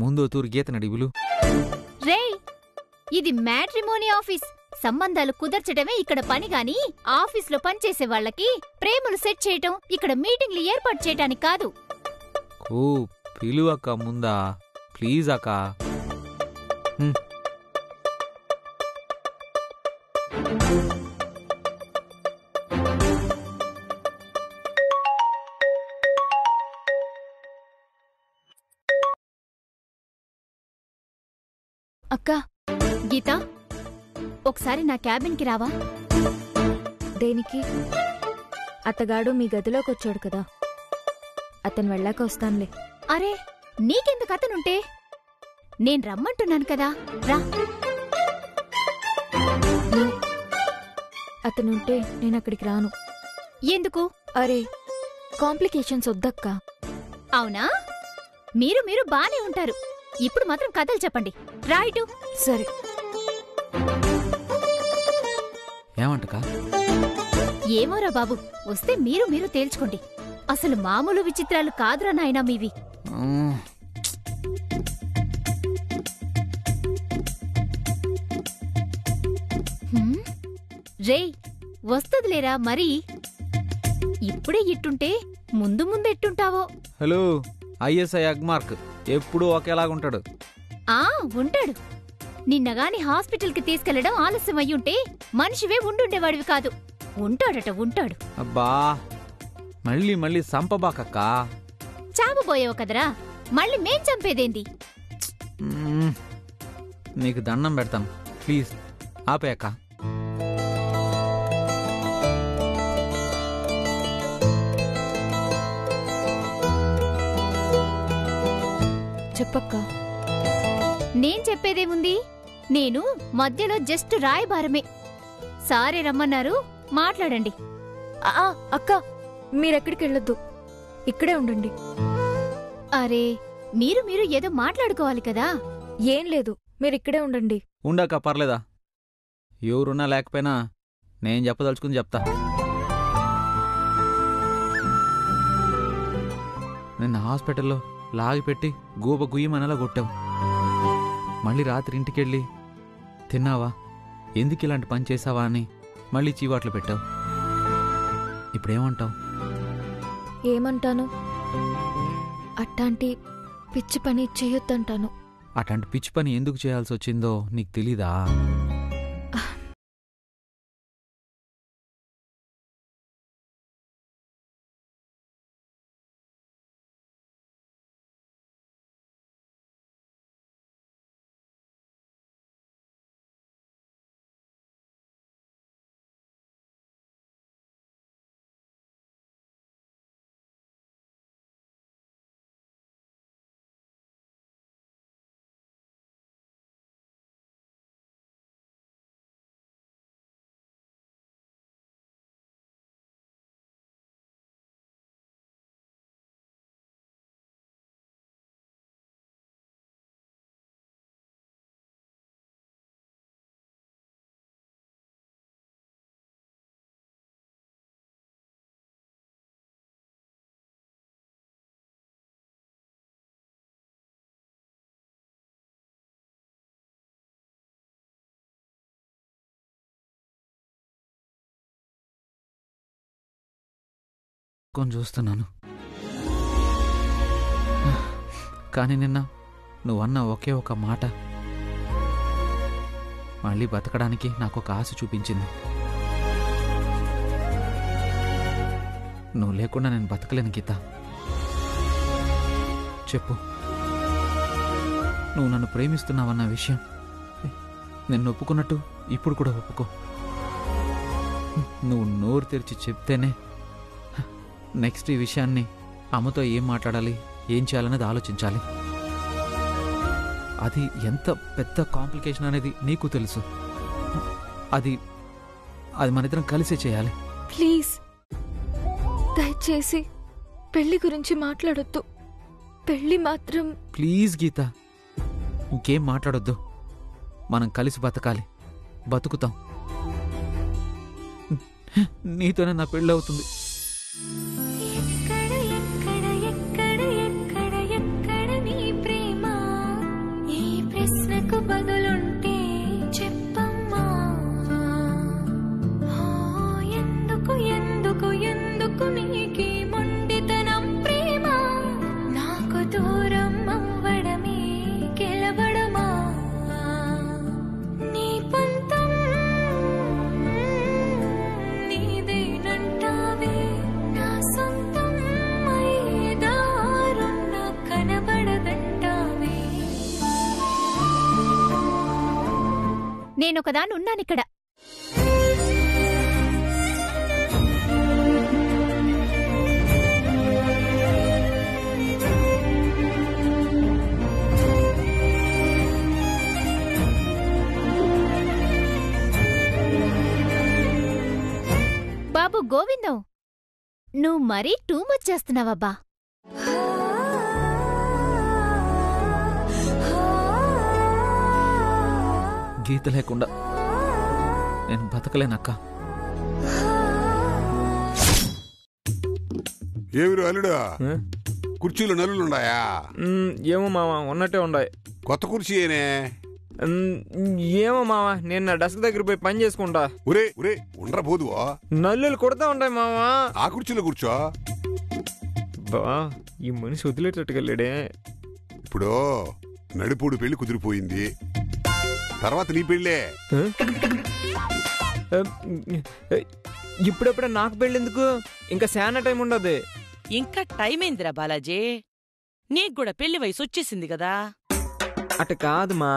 ముందు తూరు గీతను అడిగులు. రేయ్, ఇది మ్యాట్రిమోనీ ఆఫీస్. సంబంధాలు కుదర్చడమే ఇక్కడ పని గాని ఆఫీస్లో పనిచేసే వాళ్ళకి ప్రేమలు సెట్ చేయటం, ఇక్కడ మీటింగ్లు ఏర్పాటు చేయటానికి కాదు. ఓ పిలువక్క ముందా, ప్లీజ్ అక్క. అక్కా, గీత ఒకసారి నా క్యాబిన్కి రావా? దేనికి? అత్తగాడు మీ గదిలోకొచ్చాడు కదా, అతను వెళ్ళాక వస్తానులే. అరే, నీకెందుకు అతనుంటే? నేను రమ్మంటున్నాను కదా, రా. అతనుంటే నేనక్కడికి రాను. ఎందుకు? అరే, కాంప్లికేషన్స్ వద్దక్కా. అవునా? మీరు మీరు బానే ఉంటారు. ఇప్పుడు మాత్రం కథలు చెప్పండి. రైటు. సరే. ఏమంటకా? ఏమోరా బాబు, వస్తే మీరు మీరు తేల్చుకోండి. అసలు మామూలు విచిత్రాలు కాదురా నాయనా మీవి. రేయ్, వస్తదిలేరా మరి. ఇప్పుడే ఇట్టుంటే ముందు ముందెట్టుంటావో. హలో, ఐఎస్ఐ అగ్మార్క్ ఎప్పుడూ ఒకేలాగుంటాడు. ఉంటాడు. నిన్నగాని హాస్పిటల్కి తీసుకెళ్లడం ఆలస్యం అయ్యుంటే మనిషివే ఉండుండేవాడివి కాదు. ఉంటాడు. అబ్బా, మళ్ళీ మళ్ళీ సంపబాకక్కా. చావబోయావు కదరా, మళ్ళీ మేం చంపేదేంది? నీకు దండం పెడతాను, ప్లీజ్ ఆపేయక్క. చెప్పక్కా. నేను చెప్పేదేముంది, నేను మధ్యలో జస్ట్ రాయబారమే. సారే రమ్మన్నారు, మాట్లాడండి. అక్క, మీరెక్కడికి వెళ్ళొద్దు, ఇక్కడే ఉండండి. అరే, మీరు మీరు ఏదో మాట్లాడుకోవాలి కదా. ఏం లేదు, మీరిక్కడే ఉండండి. ఉండక పర్లేదా? ఎవరున్నా లేకపోయినా నేను చెప్పదలుచుకుని చెప్తా. నిన్న హాస్పిటల్లో లాగిపెట్టి గూబ గుయ్యమనేలా కొట్టావు. మళ్ళీ రాత్రి ఇంటికెళ్ళి తిన్నావా, ఎందుకు ఇలాంటి పని చేసావా అని మళ్ళీ చీవాట్లు పెట్టావు. ఇప్పుడేమంటావు? ఏమంటాను? అట్లాంటి పిచ్చి పని చేయొద్దంటాను. అట్లాంటి పిచ్చి పని ఎందుకు చేయాల్సి వచ్చిందో నీకు తెలీదా? కొంచెం చూస్తున్నాను, కానీ నిన్న నువ్వన్న ఒకే ఒక మాట మళ్ళీ బతకడానికి నాకు ఒక ఆశ చూపించింది. నువ్వు లేకుండా నేను బతకలేను గీత. చెప్పు, నువ్వు నన్ను ప్రేమిస్తున్నావన్న విషయం నేను ఒప్పుకున్నట్టు ఇప్పుడు కూడా ఒప్పుకో. నువ్వు నోరు తెరిచి చెప్తేనే నెక్స్ట్ ఈ విషయాన్ని అమ్మతో ఏం మాట్లాడాలి, ఏం చేయాలనేది ఆలోచించాలి. అది ఎంత పెద్ద కాంప్లికేషన్ అనేది నీకు తెలుసు. అది మనిద్దరం కలిసే చేయాలి. ప్లీజ్, దయచేసి పెళ్లి గురించి మాట్లాడొద్దు. పెళ్లి మాత్రం ప్లీజ్ గీత, ఇంకేం మాట్లాడొద్దు. మనం కలిసి బతకాలి, బతుకుతాం. నీతోనే నా పెళ్ళి అవుతుంది. బదులుంటే చెప్పమ్మా. ఎందుకు ఎందుకు ఎందుకు నీకి మొండితనం ప్రేమ? నాకు దూరం అవ్వడమే గెలవడమా? నీ పంతం నీదేనంటావే, నా సొంతం అయ్యేదారుణ కనబడదంటావే. నేనొకదాన్ని ఉన్నానిక్కడ. బాబు గోవిందం, నువ్వు మరీ టూ మచ్ చేస్తున్నావబ్బా. గీత లేకుండా నేను బతకలేనక్క. ఏమిరు అల్లుడు, కుర్చీలో నల్లులున్నాయా? ఏమో మావా, ఉన్నట్టే ఉన్నాయి. కొత్త కుర్చీ ఏనే? ఏమో మావా, నేను నా డెస్క్ దగ్గర పోయి పని చేసుకుంటా. ఒరే ఒరే ఉండరా పోదువా? నల్లులు కొడతా ఉంటాయి మావా. ఆ కుర్చీలో కూర్చో. బా, ఈ మనిషి వదిలేటట్టుకెళ్ళాడే. ఇప్పుడు నడిపూడు పెళ్లి కుదిరిపోయింది, తర్వాత నీ పెళ్ళే. ఇప్పుడెప్పుడే నాకు పెళ్ళెందుకు? ఇంకా శానా టైం ఉండదు. ఇంకా టైం ఏందిరా బాలాజీ, నీకు కూడా పెళ్లి వయసు వచ్చేసింది కదా. అట కాదుమా,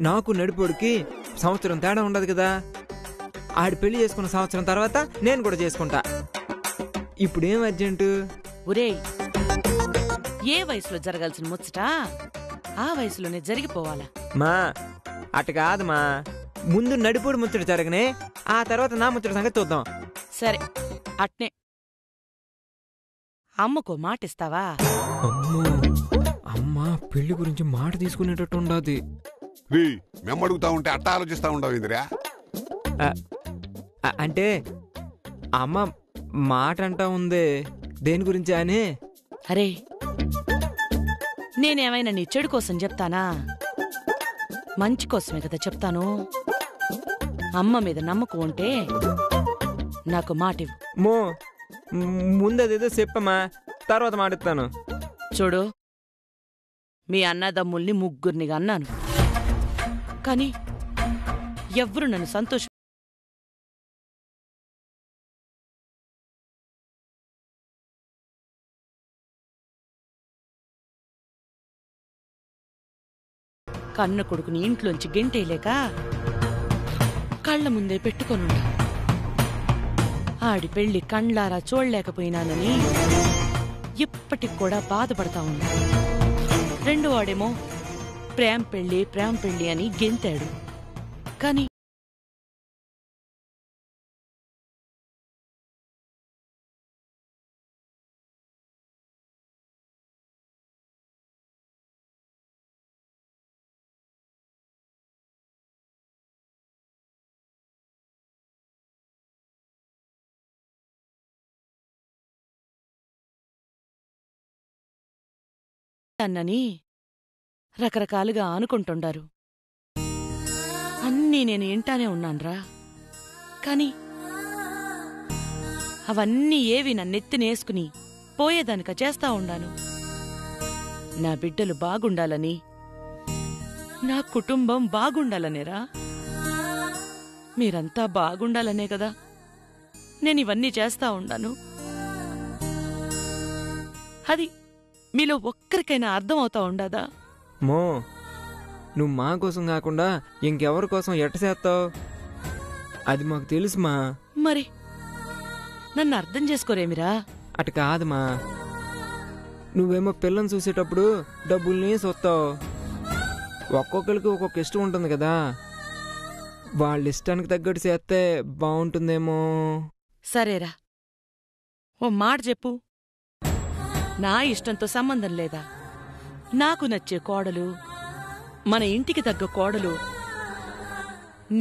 నాకు నడిపోడికి సంవత్సరం తేడా ఉండదు కదా. ఆడి పెళ్లి చేసుకున్న సంవత్సరం తర్వాత నేను కూడా చేసుకుంటా. ఇప్పుడేం అర్జెంటు? ఒరేయ్, ఏ వయసులో జరగాల్సిన ముచ్చట ఆ వయసులోనే జరిగిపోవాలా. మా అట కాదుమా, ముందు నడిపోడు ముచ్చట జరగనే, ఆ తర్వాత నా ముచ్చట సంగతి చూద్దాం. సరే అట్నే. అమ్మకో మాటిస్తావా? అమ్మో, అమ్మా పెళ్లి గురించి మాట తీసుకునేటట్టు ఉండదు. రీ మెమ్మడుగుతా ఉంటే అట్ట ఆలోచిస్తా ఉండవు ఇందిరా. అంటే అమ్మ మాట అంటా ఉంది, దేని గురించి అని. అరే, నేనేమైనా నీ చెడు కోసం చెప్తానా? మంచి కోసమే కదా చెప్తాను. అమ్మ మీద నమ్మకం ఉంటే నాకు మాటివ్వు. మో, ముందదేదో చెప్పమ్మా, తర్వాత మాటిస్తాను. చూడు, మీ అన్నదమ్ముల్ని ముగ్గురినిగా అన్నాను, కానీ ఎవ్వరు నన్ను సంతోష కన్న కొడుకుని ఇంట్లోంచి గెంటేయలేక కళ్ల ముందే పెట్టుకొనుండా. ఆడి పెళ్లి కండ్లారా చూడలేకపోయినానని ఇప్పటికి కూడా బాధపడతా ఉన్నా. రెండు వాడేమో ప్రేమ పెళ్లి అని గెంతాడు, కాని అన్నని రకరకాలుగా ఆనుకుంటుండారు. అన్నీ నేను ఇంటానే ఉన్నాన్రా, కాని అవన్నీ ఏవి నన్నెత్తినేసుకుని పోయేదానిక చేస్తా ఉండాను. నా బిడ్డలు బాగుండాలని, నా కుటుంబం బాగుండాలనేరా. మీరంతా బాగుండాలనే కదా నేనివన్నీ చేస్తా ఉండాను. అది మీలో ఒక్కరికైనా అర్థమవుతా ఉండదా? మో, నువ్వు మా కోసం కాకుండా ఇంకెవరి కోసం ఎట్ట చేస్తావు? అది మాకు తెలుసుమా. మరి నన్ను అర్థం చేసుకోరేమిరా? అటు కాదుమా, నువ్వేమో పిల్లని చూసేటప్పుడు డబ్బుల్ని చూస్తావు. ఒక్కొక్కరికి ఒక్కొక్క ఇష్టం ఉంటుంది కదా, వాళ్ళ ఇష్టానికి తగ్గట్టు చేస్తే బాగుంటుందేమో. సరేరా, ఓ మాట చెప్పు. నా ఇష్టంతో సంబంధం లేదా? నాకు నచ్చే కోడలు, మన ఇంటికి తగ్గ కోడలు,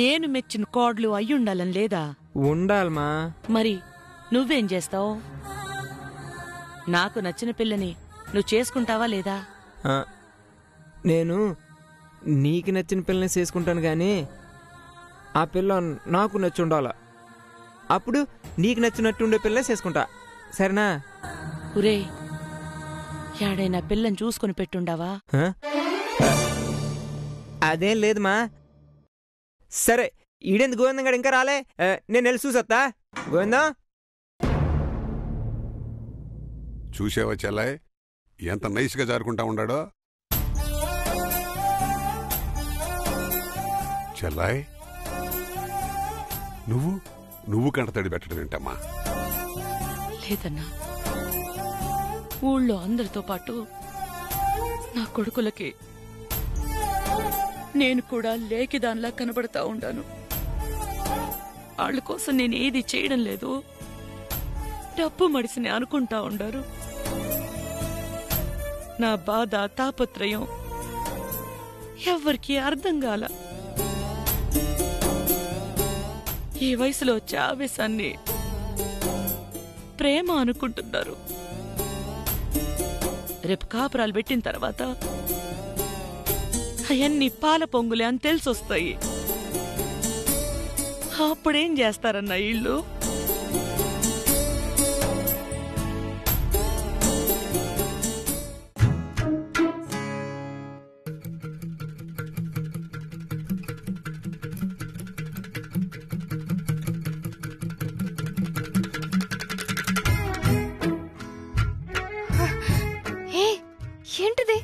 నేను మెచ్చిన కోడలు అయ్యుండాలని లేదా? ఉండాలమా. మరి నువ్వేం చేస్తావు? నాకు నచ్చిన పిల్లని నువ్వు చేసుకుంటావా లేదా? నేను నీకు నచ్చిన పిల్లని చేసుకుంటాను కానీ ఆ పిల్ల నాకు నచ్చి ఉండాల. అప్పుడు నీకు నచ్చినట్టు ఉండే పిల్లనే చేసుకుంటా, సరేనా? ఒరే, యాడైనా పిల్లని చూసుకుని పెట్టుండావా? అదేం లేదుమా. సరే, ఈడెందుకు గోవిందం గడు ఇంకా రాలే? నేను వెళ్ళి చూసొత్తా. గోవిందం, చూసావా చెల్లాయ్ ఎంత నైస్గా జారుకుంటా ఉన్నాడో? చెల్లాయ్, నువ్వు కంటతడి పెట్టడం ఏంటమ్మా? లేదన్నా, ఊళ్ళో అందరితో పాటు నా కొడుకులకి నేను కూడా లేకిదానిలా కనబడతా ఉండాను. వాళ్ళ కోసం నేను ఏది చేయడం లేదు, డబ్బు మడిసిని అనుకుంటా ఉండారు. నా బాధ తాపత్రయం ఎవ్వరికి అర్థం కాల. ఈ వయసులో వచ్చే ఆవేశాన్ని ప్రేమ అనుకుంటున్నారు. రేపు కాపురాలు పెట్టిన తర్వాత అవన్నీ పాల పొంగులే అని తెలిసొస్తాయి. అప్పుడేం చేస్తారన్న ఇళ్ళు? ఏంటిది?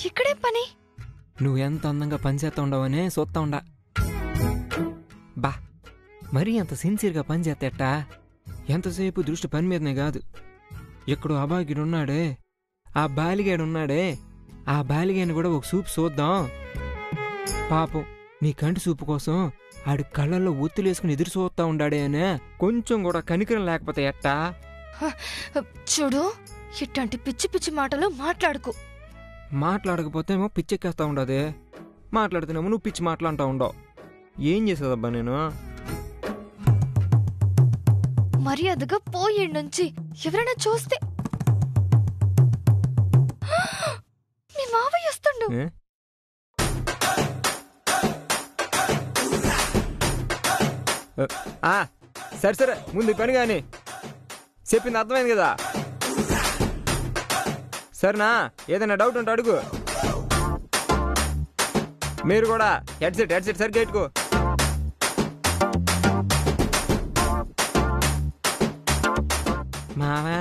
ఇక్కడే పని? నువ్వు ఎంత అందంగా పనిచేస్తా ఉండవనే చూస్తా ఉండా. బా, మరీ అంత సిన్సియర్గా పనిచేస్తేట్టా? ఎంతసేపు దృష్టి పని మీదనే కాదు. ఎక్కడో అభాగ్యుడున్నాడే, ఆ బాలిగాడున్నాడే, ఆ బాలిగాని కూడా ఒక చూపు చూద్దాం. పాపం నీ కంటి చూపు కోసం ఆడి కళ్ళల్లో ఒత్తులేసుకుని ఎదురు చూస్తా ఉండాడే అనే కొంచెం కూడా కనికరం లేకపోతే ఎట్టా? చూడు, ఇట్లాంటి పిచ్చి పిచ్చి మాటలు మాట్లాడుకో. మాట్లాడకపోతేమో పిచ్చెక్కేస్తా ఉండదే, మాట్లాడితేనేమో నువ్వు పిచ్చి మాట్లాడుతూ ఉండవు. ఏం చేసేదబ్బా నేను? మర్యాదగా పోయి నుంచి ఎవరైనా చూస్తే మీ మావయ్య వస్తుండు. సరే సరే, ముందు పని కానీ చెప్పింది అర్థమైంది కదా? సరేనా? ఏదైనా డౌట్ ఉంటే అడుగు. మీరు కూడా హెడ్సెట్ సరిగ్గా పెట్టుకో. మావా,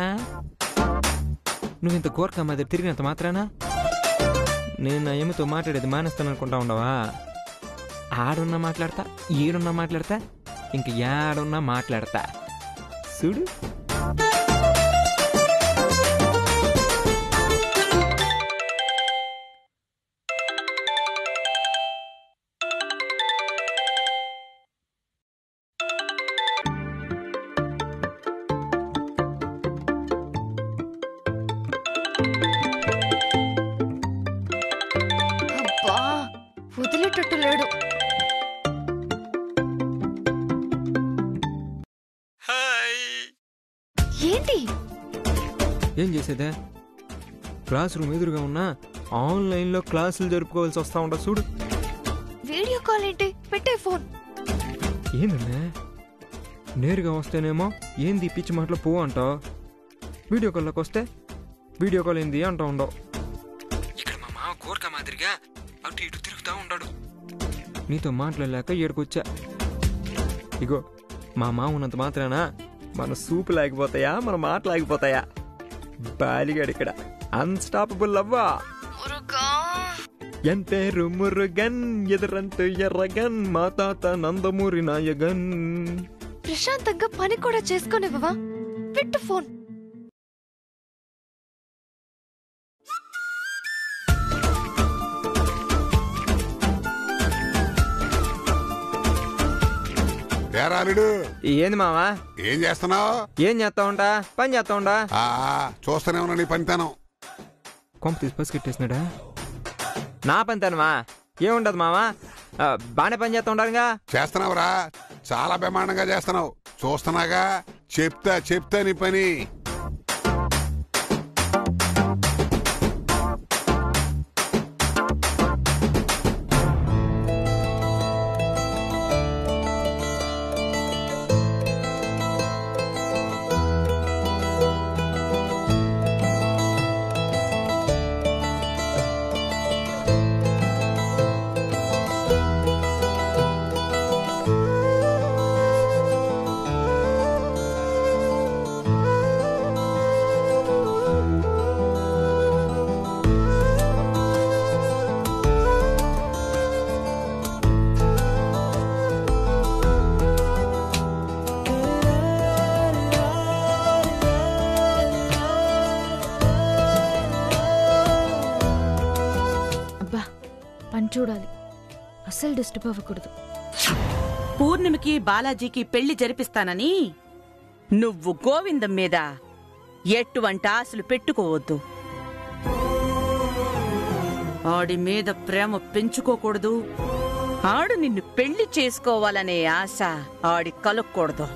నువ్వు ఇంత కోరిక మాదిరి తిరిగినంత మాత్రానా నేను నా ఏమితో మాట్లాడేది మానేస్తాను అనుకుంటా ఉండవా? ఆడున్నా మాట్లాడతా, ఈడున్నా మాట్లాడతా, ఇంక యాడున్నా మాట్లాడతా. చూడు, వదిలేటట్టు లేడు. ఏంటి? ఏం చేసేదే? క్లాస్ రూమ్ ఎదురుగా ఉన్నా ఆన్లైన్లో క్లాసులు జరుపుకోవాల్సి వస్తా ఉంటా. చూడు, వీడియో కాల్ ఏంటి? పెట్టే ఫోన్. ఏందన్నా, నేరుగా వస్తేనేమో ఏంది పిచ్చి మాటలు పో అంటావు, వీడియో కాల్లోకి వస్తే వీడియో కాల్ ఏంది అంటా ఉండవు. ఇక్కడ మా మామ కోరిక మాదిరిగా అటు ఇటు తిరుగుతూ ఉంటాడు. నీతో మాట్లాడలేక ఏడుకొచ్చా. ఇగో, మా మామ ఉన్నంత మాత్రానా మన సూపు లేకపోతాయా, మన మాట లేకపోతాయా? బాలిగాడు ఇక్కడ అన్స్టాపబుల్ అవ్వా. ఎన్ పేరు మురుగన్, ఎదురంటూ ఎర్రగన్, మా తాత నందమూరి నాయగన్. ప్రశాంతంగా పని కూడా చేసుకోనివ్వవా? పెట్టు ఫోన్. ఏంది మావా? ఏం చేస్తున్నావు? ఏం చేస్తా ఉంటా? పని చేస్తా ఉంటా. చూస్తూనే ఉన్నా నీ పనితనం. కొంప తీసి పసి కట్టేసినాడా? నా పనితనమా? ఏముండదు మావా, బాగానే పని చేస్తా ఉండాలిగా. చేస్తున్నావురా, చాలా బ్రహ్మాండంగా చేస్తున్నావు. చూస్తున్నాగా, చెప్తా నీ పని. పని చూడాలి, అస్సలు డిస్టర్బ్ అవ్వకూడదు. పూర్ణిమకి బాలాజీకి పెళ్లి జరిపిస్తానని నువ్వు గోవిందం మీద ఎటువంటి ఆశలు పెట్టుకోవద్దు. ఆడి మీద ప్రేమ పెంచుకోకూడదు. ఆడు నిన్ను పెళ్లి చేసుకోవాలనే ఆశ ఆడి కలగకూడదు.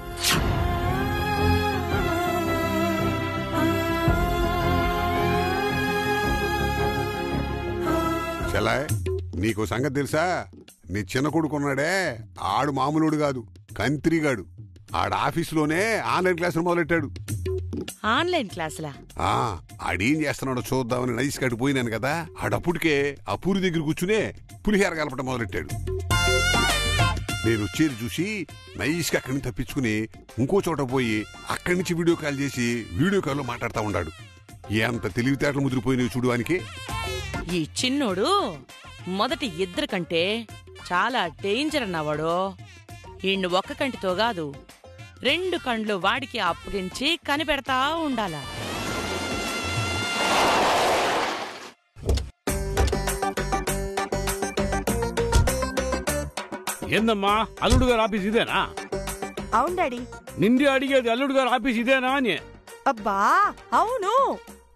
చెల్లాయ్, నీకు సంగతి తెలుసా? నీ చిన్న కొడుకున్నాడే, ఆడు మామూలుడు కాదు, కంత్రిగాడు. ఆడ ఆఫీసులోనే ఆన్లైన్ క్లాసులు మొదలెట్టాడు. ఆన్లైన్ క్లాసులా? ఆడేం చేస్తున్నాడో చూద్దామని నైస్ కట్టు పోయినాను కదా, ఆడప్పుడికే ఆ పూరి దగ్గర కూర్చునే పులిహేర కలపటం మొదలెట్టాడు. నేను వచ్చేది చూసి నైస్గా అక్కడి నుంచి తప్పించుకుని ఇంకో చోట పోయి అక్కడి నుంచి వీడియో కాల్ చేసి వీడియో కాల్లో మాట్లాడుతూ ఉన్నాడు. ఎంత తెలివితేటలు ముదిరిపోయినవి చూడడానికి. ఈ చిన్నోడు మొదటి ఇద్దరు కంటే చాలా డేంజర్ అన్నవాడు. ఈయన్ని ఒక్క కంటితో కాదు, 2 కండ్లు వాడికి అప్పగించి కనిపెడతా ఉండాలా. ఏందమ్మా, అల్లుడు గారు ఆఫీస్ ఇదేనా? అవును డాడీ. నిండి అడిగేది అల్లుడు గారు ఆఫీస్ ఇదేనా అని. అబ్బా అవును.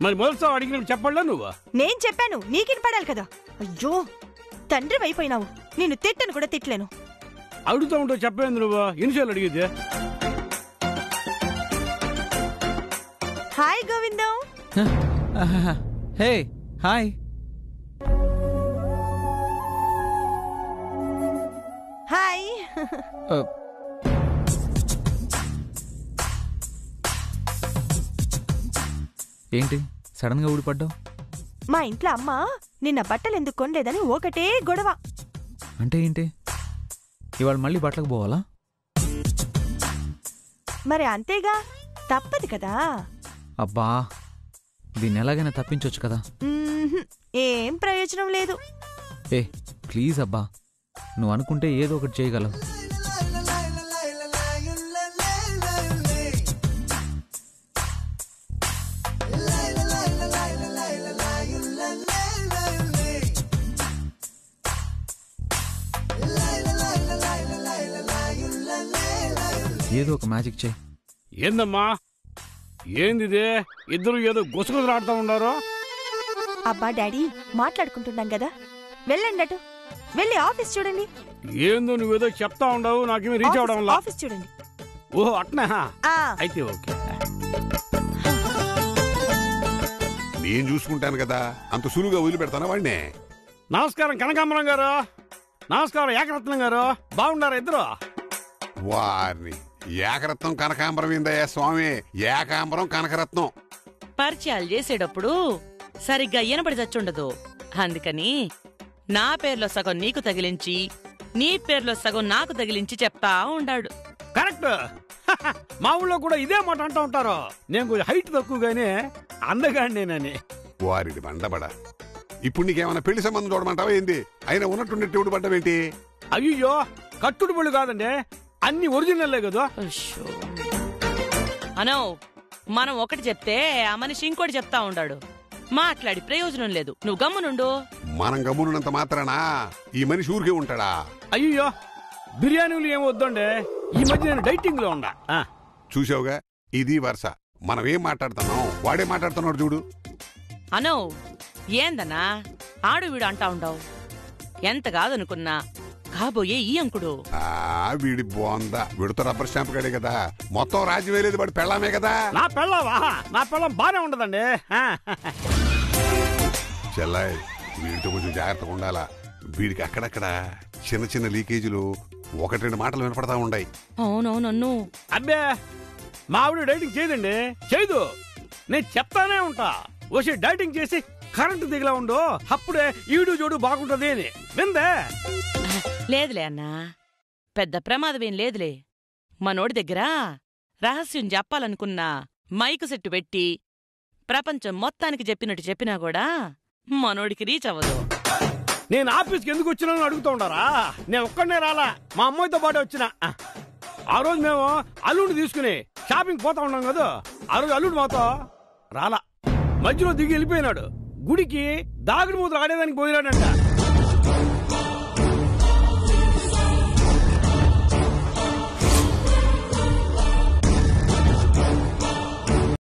మరి మొదటిసారి అడిగినప్పుడు చెప్పాలా నువ్వు? నేను చెప్పాను, నీకిని పడాలి కదా. అయ్యో తండ్రి అయిపోయినావు, నిన్ను తిట్టను కూడా తిట్టలేను. అడుగుతా ఉంటో చెప్పేందు నువ్వు, ఎన్నిసార్లు అడిగేది? Hi Govindam. Hey hi. Hi. ఏంటి సడన్ గా ఊడిపడ్డావు? మా ఇంట్లో అమ్మ నిన్న బట్టలు ఎందుకు కొనలేదని ఒకటే గొడవ. అంటే ఏంటి, ఇవాళ మళ్ళీ బట్టలకు పోవాలా? మరి అంతేగా, తప్పదు కదా. అబ్బా, దీన్ని ఎలాగైనా తప్పించవచ్చు కదా. ఏం ప్రయోజనం లేదు. ఏ ప్లీజ్ అబ్బా, నువ్వు అనుకుంటే ఏదో ఒకటి చేయగలవు. ఏదో ఒక మ్యాజిక్ చేయి. ఏందమ్మా, ఏందిదే? ఇద్దరు ఏదో గుసగుసలాడుతూ ఉన్నారు. అబ్బా డాడీ, మాట్లాడుకుంటున్నాం కదా, వెళ్ళండి అటు, వెళ్ళి ఆఫీస్ చూడండి. ఏందో నువ్వేదో చెప్తా ఉండవు, నాకేమీ రీచ్ అవడం. ఆఫీస్ చూడండి. ఓహో అట్నా, అయితే ఓకే. నేను చూసుకుంటాను కదా, అంత సులువుగా వదిలిపెడతానా వాడినే? నమస్కారం కనకాంబరం గారు. నమస్కారం ఏకరత్నం గారు. బాగున్నారా ఇద్దరు? వారిని ఏకరత్నం కనకాంబరం ఏందయ్యా స్వామి, ఏకాంబరం కనకరత్నం. పరిచయాలు చేసేటప్పుడు సరిగ్గా ఈనబడి చచ్చుండదు. అందుకని నా పేర్లో సగం నీకు తగిలించి, నీ పేర్లో సగం నాకు తగిలించి చెప్తా ఉండాడు. కరెక్ట్. మా ఊళ్ళో కూడా ఇదే మాట అంటూ ఉంటారు. నేను కొంచెం హైట్ తక్కువగానే అందగాడినేనని. వారిది బండబడ. ఇప్పుడు నీకేమన్నా పెళ్లి సంబంధం చూడమంటావా ఏంది? అయినా ఉన్నట్టుండే పడ్డావేంటి? అయ్యో, కట్టుడు పళ్ళు కాదండి, అన్ని ఒరిజినల్లే కదా. అనో, మనం ఒకటి చెప్తే ఆ మనిషి ఇంకోటి చెప్తా ఉండాడు. మాట్లాడి ప్రయోజనం లేదు, నువ్వు గమ్మునుండు. మనం గమ్మునంత మాత్రానా ఈ మనిషి ఊరికే ఉంటాడా? అయ్యో, బిర్యానీలు ఏం వద్దండి, ఈ మధ్య నేను డైటింగ్ లో ఉన్నా. చూసావుగా, ఇది వరుస. మనం ఏం మాట్లాడుతున్నాం వాడే మాట్లాడుతున్నాడు చూడు. అనో, ఏందన్నా ఆడు వీడు అంటా ఉండవు. ఎంత కాదనుకున్నా కాబోయే ఈ అంకుడు. వీడి బోందా, వీడితో రబ్బర్ స్టాంప్ గడే కదా, మొత్తం రాజ్యం వేరేది వాడి పెళ్ళామే కదా. నా పెళ్ళావా? నా పెళ్ళం బానే ఉండదండి. చెల్లాయ్, వీడితో కొంచెం జాగ్రత్తగా ఉండాలా. వీడికి అక్కడక్కడ చిన్న చిన్న లీకేజీలు, 1-2 మాటలు వినపడతా ఉన్నాయి. అవునవునన్ను. అబ్బే, మా ఆవిడ డైటింగ్ చేయదండి, చేయదు. నేను చెప్తానే ఉంటా, వచ్చి డైటింగ్ చేసి కరెంటు దిగలా ఉండు, అప్పుడే ఈడు జోడు బాగుంటది అని. విందే? లేదులే అన్నా, పెద్ద ప్రమాదమేం లేదులే. మనోడి దగ్గర రహస్యం చెప్పాలనుకున్నా మైకు సెట్టు పెట్టి ప్రపంచం మొత్తానికి చెప్పినట్టు చెప్పినా కూడా మనోడికి రీచ్ అవ్వదు. నేను ఆఫీస్కి ఎందుకు వచ్చినా అడుగుతూ ఉండారా? నేను ఒక్కడనే రాలా, మా అమ్మాయితో పాటు వచ్చిన. ఆ రోజు మేము అల్లుడిని తీసుకుని షాపింగ్ పోతా ఉన్నాం కదా, ఆ రోజు అల్లుడు మాతో రాలా, మధ్యలో దిగి వెళ్ళిపోయినాడు. గుడికి దాగుడు మూతలు ఆడేదానికి పోయినాడంట.